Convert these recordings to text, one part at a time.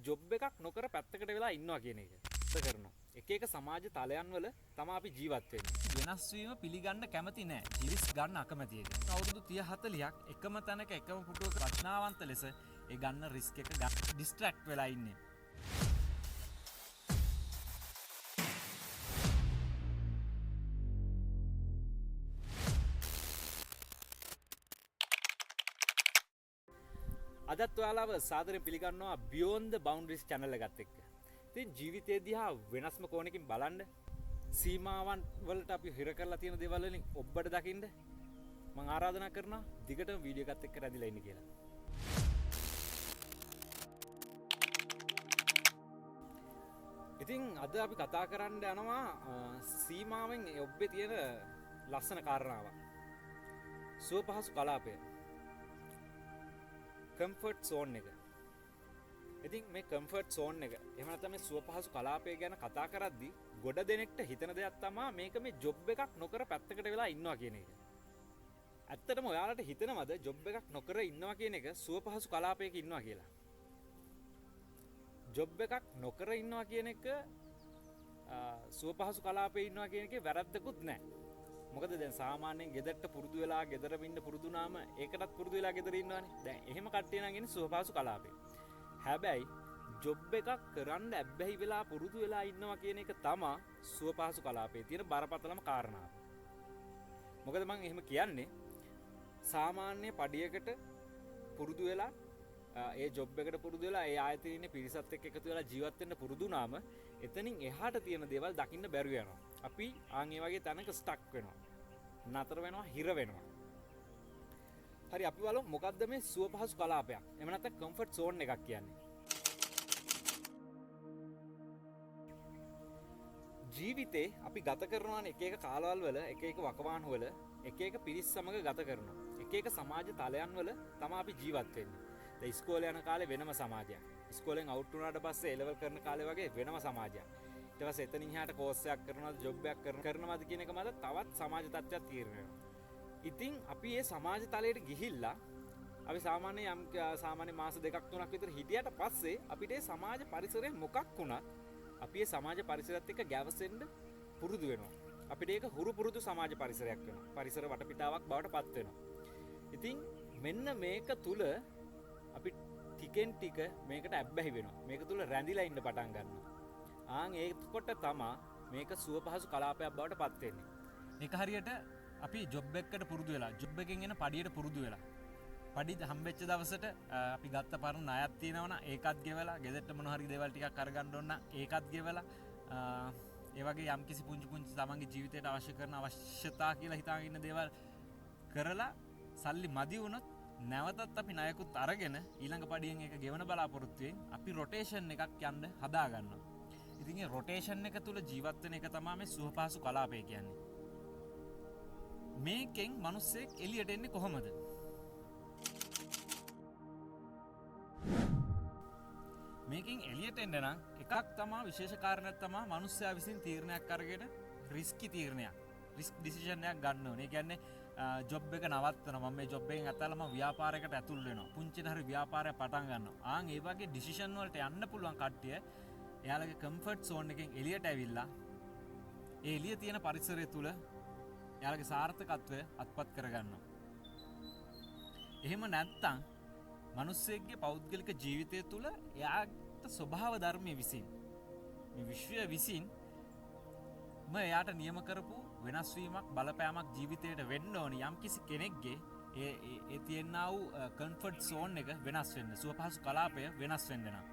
Job එකක් නොකර පැත්තකට වෙලා ඉන්නවා කියන එක. කරනවා. එක එක සමාජ තලයන් වල තමයි අපි ජීවත් වෙන්නේ. වෙනස් වීම පිළිගන්න කැමති නෑ. ජීවිස් ගන්න අකමැති එක. අවුරුදු 30 40ක් එකම තැනක එකම පුටුවක ප්‍රඥාවන්ත ලෙස ඒ ගන්න රිස්ක් එක ඩිස්ට්‍රැක්ට් වෙලා ඉන්නේ. අදත් ඔයාලව සාදරයෙන් පිළිගන්නවා Beyond the Boundaries channel එකත් එක්ක. ඉතින් ජීවිතය දිහා වෙනස්ම කෝණකින් බලන්න, සීමාවන් වලට අපි හිර කරලා තියෙන දේවල් වලින් ඔබට දකින්න මම ආරාධනා කරනවා දිගටම වීඩියෝ එකත් එක්ක රැඳිලා ඉන්න කියලා. ඉතින් අද අපි කතා කරන්න යනවා සීමාවෙන් ඔබේ තියෙන ලස්සන කාරණාවක්. සුවපහසු කලාපය. කම්ෆර්ට් සෝන් එක. ඉතින් මේ කම්ෆර්ට් සෝන් එක එහෙම නැත්නම් මේ සුවපහසු කලාපය ගැන කතා කරද්දී ගොඩ දෙනෙක්ට හිතන දෙයක් තමයි මේක මේ ජොබ් එකක් නොකර පැත්තකට වෙලා ඉන්නවා කියන එක. ඇත්තටම ඔයාලට හිතනවද ජොබ් එකක් නොකර ඉන්නවා කියන එක සුවපහසු කලාපයක ඉන්නවා කියලා? ජොබ් එකක් නොකර ඉන්නවා කියන එක සුවපහසු කලාපයේ ඉන්නවා කියන එකේ වැරද්දකුත් නැහැ. මොකද දැන් සාමාන්‍යයෙන් ගෙදරට පුරුදු වෙලා ගෙදරම ඉන්න පුරුදු වුණාම ඒකටත් පුරුදු වෙලා ගෙදර ඉන්නවනේ. දැන් එහෙම කට්ටිය නම් ඉන්නේ සුවපහසු කලාපේ. හැබැයි ජොබ් එකක් කරන්න ඇබ්බැහි වෙලා පුරුදු වෙලා ඉන්නවා කියන එක තමයි සුවපහසු කලාපේ තියෙන බරපතලම කාරණාව. මොකද මම එහෙම කියන්නේ සාමාන්‍ය පඩියකට පුරුදු වෙලා ඒ ජොබ් එකට පුරුදු වෙලා ඒ ආයතනයේ ඉන්න පිරිසත් එක්ක එකතු වෙලා ජීවත් වෙන්න පුරුදු වුණාම එතනින් එහාට තියෙන දේවල් දකින්න බැරුව යනවා. අපි ආන් ඒ වගේ තැනක ස්ටක් වෙනවා. නතර වෙනවා, හිර වෙනවා. හරි අපි බලමු මොකද්ද මේ සුවපහසු කලාපයක්. එහෙම නැත්නම් කම්ෆර්ට් සෝන් එකක් කියන්නේ. ජීවිතේ අපි ගත කරනවානේ එක එක කාලවල වල එක එක වකවාණු වල එක එක පිරිස් සමග ගත කරනවා. එක එක සමාජ තලයන් වල තමයි අපි ජීවත් වෙන්නේ. දැන් ඉස්කෝලේ යන කාලේ වෙනම සමාජයක්. ඉස්කෝලෙන් අවුට් වුණාට පස්සේ A level කරන කාලේ වගේ වෙනම සමාජයක්. ඊට පස්සේ එතනින් එහාට කෝස් එකක් කරනවද ජොබ් එකක් කරනවද කියන එක මත තවත් සමාජ තත්ත්වයක් තීරණය වෙනවා. ඉතින් අපි මේ සමාජ තලයට ගිහිල්ලා අපි සාමාන්‍ය මාස දෙකක් තුනක් විතර හිටියට පස්සේ අපිට මේ සමාජ පරිසරය මොකක් වුණත් අපි මේ සමාජ පරිසරයත් එක්ක ගැවසෙන්න පුරුදු වෙනවා. අපිට ඒක හුරු පුරුදු සමාජ පරිසරයක් වෙනවා. පරිසර වටපිටාවක් බවට පත් වෙනවා. ඉතින් මෙන්න මේක තුල අපි ටිකෙන් ටික මේකට ඇබ්බැහි වෙනවා. මේක තුල රැඳිලා ඉන්න පටන් ගන්නවා. ආන් ඒකට තමයි මේක සුවපහසු කලාපයක් බවට පත් වෙන්නේ. ඒක හරියට අපි ජොබ් එකකට පුරුදු වෙලා ජොබ් එකෙන් එන පඩියට පුරුදු වෙලා පඩි හම්බෙච්ච දවසට අපි ගත්ත පරණ ණයක් තියෙනවනම් ඒකත් ගෙවලා ගෙදරට මොන හරි දේවල් ටිකක් අරගන්න ඕන නම් ඒකත් ගෙවලා ඒ වගේ යම්කිසි පුංචි තමන්ගේ ජීවිතයට අවශ්‍ය කරන අවශ්‍යතා කියලා හිතාගෙන ඉන්න දේවල් කරලා සල්ලි මදි වුණොත් නැවතත් අපි ණයකුත් අරගෙන ඊළඟ පඩියෙන් ඒක ගෙවන බලාපොරොත්තුවෙන් අපි රොටේෂන් එකක් යන්න හදා ගන්නවා. ඉතින් මේ රොටේෂන් එක තුල ජීවත් වෙන එක තමයි මේ සුවපහසු කලාපය කියන්නේ. මේකෙන් මිනිස්සෙක් එළියට එන්නේ කොහොමද? මේකෙන් එළියට එන්න නම් එකක් තමයි විශේෂ කාරණයක් තමයි මිනිස්සයා විසින් තීරණයක් අරගෙන රිස්කි තීරණයක්. රිස්ක් ඩිසිෂන් එකක් ගන්න ඕනේ. ඒ කියන්නේ ජොබ් එක නවත්තනවා. මම මේ ජොබ් එකෙන් අතහැරලා මම ව්‍යාපාරයකට ඇතුල් වෙනවා. පුංචිට හරි ව්‍යාපාරයක් පටන් ගන්නවා. ආන් ඒ වගේ ඩිසිෂන් වලට යන්න පුළුවන් කට්ටිය එයාලගේ කම්ෆර්ට් සෝන් එකෙන් එළියට ඇවිල්ලා ඒ එළිය තියෙන පරිසරය තුල එයාලගේ සාර්ථකත්වය අත්පත් කරගන්නවා. එහෙම නැත්නම් මිනිස්සෙක්ගේ පෞද්ගලික ජීවිතය තුළ එයාට ස්වභාව ධර්මයේ විසින් මේ විශ්වය විසින් එයාට නියම කරපු වෙනස් වීමක් බලපෑමක් ජීවිතයට වෙන්න ඕනි යම්කිසි කෙනෙක්ගේ ඒ තියෙනා වූ කම්ෆර්ට් සෝන් එක වෙනස් වෙන්න, සුවපහසු කලාපය වෙනස් වෙන්න නම්.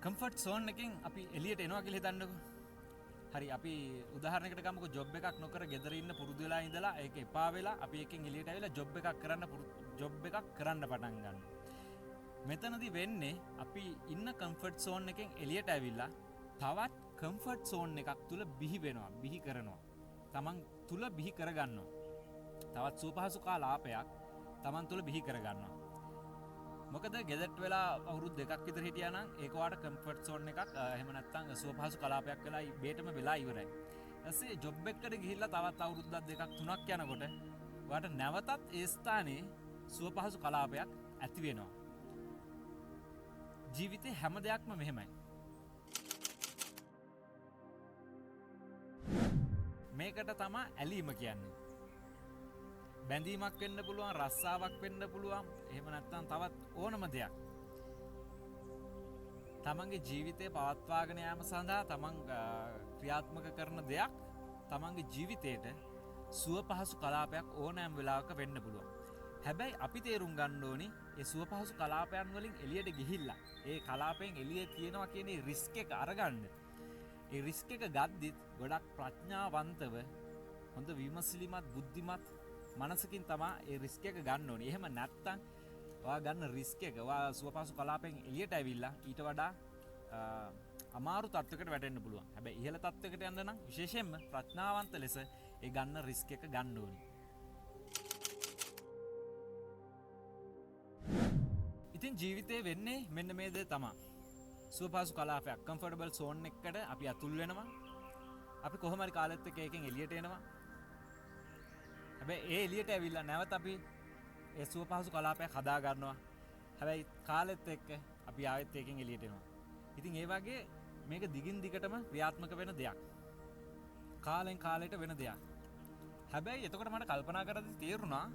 කම්ෆර්ට් සෝන් එකෙන් අපි එළියට එනවා කියලා හිතන්නකෝ. හරි අපි උදාහරණයකට ගමුකෝ ජොබ් එකක් නොකර ගෙදර ඉන්න පුරුදු වෙලා ඉඳලා ඒක එපා වෙලා අපි එකෙන් එළියට ඇවිල්ලා ජොබ් එකක් කරන්න පටන් ගන්නවා. මෙතනදී වෙන්නේ අපි ඉන්න කම්ෆර්ට් සෝන් එකෙන් එළියට ඇවිල්ලා තවත් කම්ෆර්ට් සෝන් එකක් තුල බිහි වෙනවා, බිහි කරනවා. Taman තුල බිහි කරගන්නවා. තවත් සුවපහසු කලාපයක් Taman තුල බිහි කරගන්නවා. මොකද ගෙදරට වෙලා අවුරුදු දෙකක් විතර හිටියා නම් ඒක වාට කම්ෆර්ට් සෝන් එකක් එහෙම නැත්නම් සුවපහසු කලාපයක් වෙලා බේටම වෙලා ඉවරයි. ඊපස්සේ ජොබ් එකකට ගිහිල්ලා තවත් අවුරුද්දක් දෙකක් තුනක් යනකොට ඔයාට නැවතත් ඒ ස්ථානයේ සුව පහසු කලාපයක් ඇති වෙනවා. ජීවිතේ හැම දෙයක්ම මෙහෙමයි. මේකට තමයි ඇලීම කියන්නේ. බැඳීමක් වෙන්න පුළුවන්, රස්සාවක් වෙන්න පුළුවන්, එහෙම නැත්නම් තවත් ඕනම දෙයක්. තමන්ගේ ජීවිතය පවත්වාගෙන යාම සඳහා තමන් ක්‍රියාත්මක කරන දෙයක් තමන්ගේ ජීවිතයට සුව පහසු කලාපයක් ඕනෑම වෙලාවක වෙන්න පුළුවන්. හැබැයි අපි තේරුම් ගන්න ඕනි ඒ සුව පහසු කලාපයන් වලින් එළියට ගිහිල්ලා ඒ කලාපයෙන් එළියේ තියනවා කියන රිස්ක් එක අරගන්න. ඒ රිස්ක් එක ගද්දිත් ගොඩක් ප්‍රඥාවන්තව හොඳ විමසිලිමත් බුද්ධිමත් මනසකින් තමයි ඒ රිස්ක් එක ගන්න ඕනි. එහෙම නැත්තම් ඔයා ගන්න රිස්ක් එක ඔයා සුව පහසු කලාපයෙන් එළියට ඇවිල්ලා ඊට වඩා අමාරු තත්වයකට වැටෙන්න පුළුවන්. හැබැයි ඉහළ තත්වයකට යන්න නම් විශේෂයෙන්ම ප්‍රඥාවන්ත ලෙස ඒ ගන්න රිස්ක් එක ගන්න ඕනි. ඉතින් ජීවිතේ වෙන්නේ මෙන්න මේ දේ තමයි. සුව පහසු කලාපයක් කම්ෆර්ටබල් සෝන් එකකට අපි අතුල් වෙනවා. අපි කොහොම හරි කාලෙත් එක්ක එකෙන් එළියට එනවා. හැබැයි ඒ එළියට ඇවිල්ලා නැවත අපි ඒ සුව පහසු කලාපයක් හදා ගන්නවා. හැබැයි කාලෙත් එක්ක අපි ආයෙත් එකෙන් එළියට එනවා. ඉතින් ඒ වගේ මේක දිගින් දිගටම ක්‍රියාත්මක වෙන දෙයක්. කාලෙන් කාලයට වෙන දෙයක්. හැබැයි එතකොට මට කල්පනා කරද්දී තේරුණා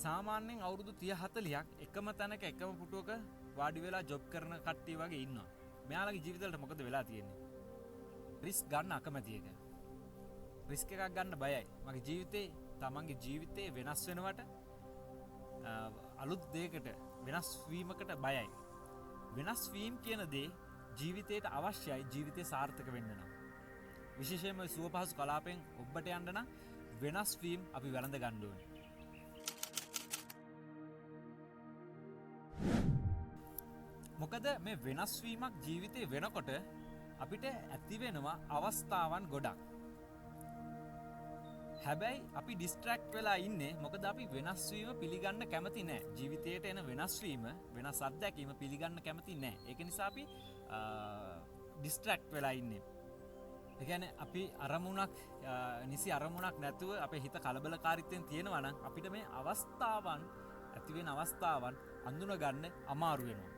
සාමාන්‍යයෙන් අවුරුදු 30-40ක් එකම තැනක එකම පුටුවක වාඩි වෙලා ජොබ් කරන කට්ටිය වගේ ඉන්නවා. මෙයාලගේ ජීවිතවලට මොකද වෙලා තියෙන්නේ? රිස්ක් ගන්න අකමැති එක. රිස්ක් එකක් ගන්න බයයි. මගේ ජීවිතේ තමන්ගේ ජීවිතේ වෙනස් වෙනවට අලුත් දෙයකට වෙනස් වීමකට බයයි. වෙනස් වීම කියන දේ ජීවිතයට අවශ්‍යයි ජීවිතේ සාර්ථක වෙන්න නම්. විශේෂයෙන්ම සුව පහසු කලාපෙන් ඔබට යන්න නම් වෙනස් වීම අපි වැළඳ ගන්න ඕනේ. මොකද මේ වෙනස් වීමක් ජීවිතේ වෙනකොට අපිට ඇති වෙනවා අවස්ථාවන් ගොඩක්. හැබැයි අපි ඩිස්ට්‍රැක්ට් වෙලා ඉන්නේ මොකද අපි වෙනස් වීම පිළිගන්න කැමති නැහැ. ජීවිතයට එන වෙනස් වීම, වෙනස් අත්දැකීම පිළිගන්න කැමති නැහැ. ඒක නිසා අපි ඩිස්ට්‍රැක්ට් වෙලා ඉන්නේ. ඒ කියන්නේ අපි අරමුණක් නිසි අරමුණක් නැතුව අපේ හිත කලබලකාරීත්වයෙන් තියෙනවා නම් අපිට මේ අවස්ථාවන් ඇති වෙන අවස්ථාවන් අඳුන ගන්න අමාරු වෙනවා.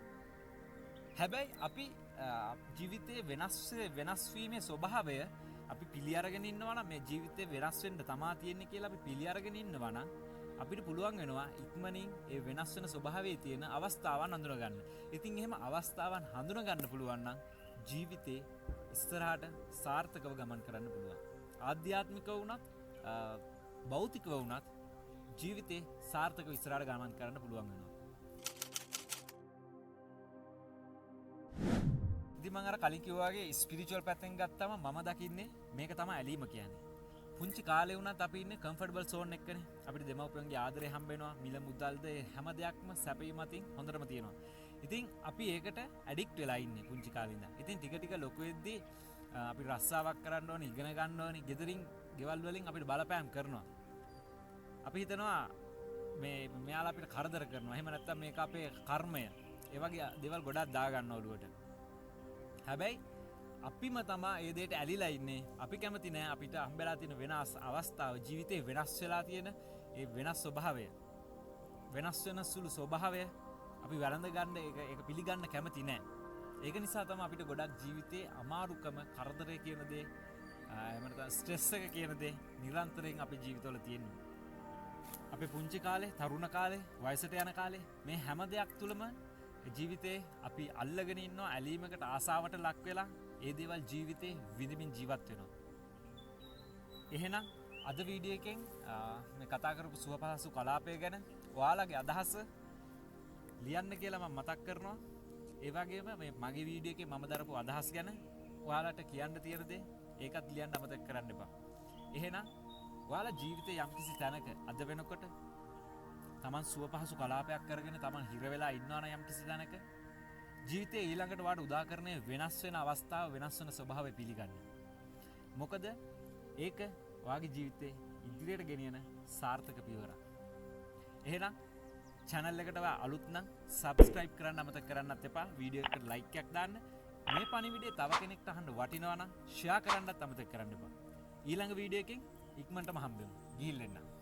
හැබැයි අපි ජීවිතයේ වෙනස් වීමේ ස්වභාවය අපි පිළි අරගෙන ඉන්නවා නම් මේ ජීවිතේ වෙනස් වෙන්න තමා තියෙන්නේ කියලා අපි පිළි අරගෙන ඉන්නවා නම් අපිට පුළුවන් වෙනවා ඉක්මනින් ඒ වෙනස් වෙන ස්වභාවයේ තියෙන අවස්ථාවන් හඳුන ගන්න. ඉතින් එහෙම අවස්ථාවන් හඳුන ගන්න පුළුවන් නම් ජීවිතේ ඉස්සරහට සාර්ථකව ගමන් කරන්න පුළුවන්. ආධ්‍යාත්මිකව වුණත් භෞතිකව වුණත් ජීවිතේ සාර්ථකව ඉස්සරහට ගමන් කරන්න පුළුවන් වෙනවා. ඉතින් මම අර කලින් කිව්වා වගේ ස්පිරිචුවල් පැත්තෙන් ගත්තම මම දකින්නේ මේක තමයි ඇලීම කියන්නේ. පුංචි කාලේ වුණත් අපි ඉන්නේ කම්ෆර්ටබල් සෝන් එකකනේ. අපිට දෙමව්පියන්ගේ ආදරය හම්බ වෙනවා, මිල මුදල්ද හැම දෙයක්ම සැපීම අතින් හොඳටම තියෙනවා. ඉතින් අපි ඒකට ඇඩික්ට් වෙලා ඉන්නේ පුංචි කාලේ ඉඳන්. ඉතින් ටික ටික ලොකු වෙද්දී අපි රස්සාවක් කරන්න ඕනේ, ඉගෙන ගන්න ඕනේ, ගෙදරින් ගෙවල් වලින් අපිට බලපෑම් කරනවා. අපි හිතනවා මෙයාලා අපිට කරදර කරනවා. එහෙම නැත්නම් මේක අපේ කර්මය. ඒ වගේ දේවල් ගොඩක් දා ගන්න ඔළුවට. හැබැයි අපිම තමා ඒ දෙයට ඇලිලා ඉන්නේ. අපි කැමති නෑ අපිට හම්බෙලා තියෙන වෙනස් අවස්ථාව, ජීවිතේ වෙනස් වෙලා තියෙන ඒ වෙනස් ස්වභාවය, වෙනස් වෙන සුළු ස්වභාවය අපි වැළඳ ගන්න ඒක පිළිගන්න කැමති නෑ. ඒක නිසා තමයි අපිට ගොඩක් ජීවිතේ අමාරුකම, කරදරය කියන දේ, එහෙම නැත්නම් ස්ට්‍රෙස් එක කියන දේ නිරන්තරයෙන් අපේ ජීවිතවල තියෙන්නේ. අපේ පුංචි කාලේ, තරුණ කාලේ, වයසට යන කාලේ මේ හැම දෙයක් තුලම ජීවිතේ අපි අල්ලගෙන ඉන්නවා, ඇලීමකට, ආසාවට ලක් වෙලා ඒ දේවල් ජීවිතේ විඳින්මින් ජීවත් වෙනවා. එහෙනම් අද වීඩියෝ එකෙන් මේ කතා කරපු සුව පහසු කලාපය ගැන ඔයාලගේ අදහස ලියන්න කියලා මම මතක් කරනවා. ඒ වගේම මේ මගේ වීඩියෝ එකේ මම දරපු අදහස් ගැන ඔයාලට කියන්න තියෙන දේ ඒකත් ලියන්න අමතක කරන්න එපා. එහෙනම් ඔයාලා ජීවිතේ යම්කිසි තැනක අද වෙනකොට තමන් සුව පහසු කලාපයක් කරගෙන තමන් හිර වෙලා ඉන්නවා නම් යම්කිසි තැනක ජීවිතේ ඊළඟට වාට උදාකරණය වෙනස් වෙන අවස්ථාව, වෙනස් වෙන ස්වභාවය පිළිගන්න. මොකද ඒක ඔයාගේ ජීවිතේ ඉදිරියට ගෙනියන සාර්ථක පියවරක්. එහෙනම් channel එකට ඔයා අලුත් නම් subscribe කරන්න අමතක කරන්නත් එපා. වීඩියෝ එකට like එකක් දාන්න. මේ පණිවිඩය තව කෙනෙක්ට අහන්න වටිනවා නම් share කරන්නත් අමතක කරන්න එපා. ඊළඟ වීඩියෝ එකකින් ඉක්මනටම හම්බෙමු. ගිහින් එන්න.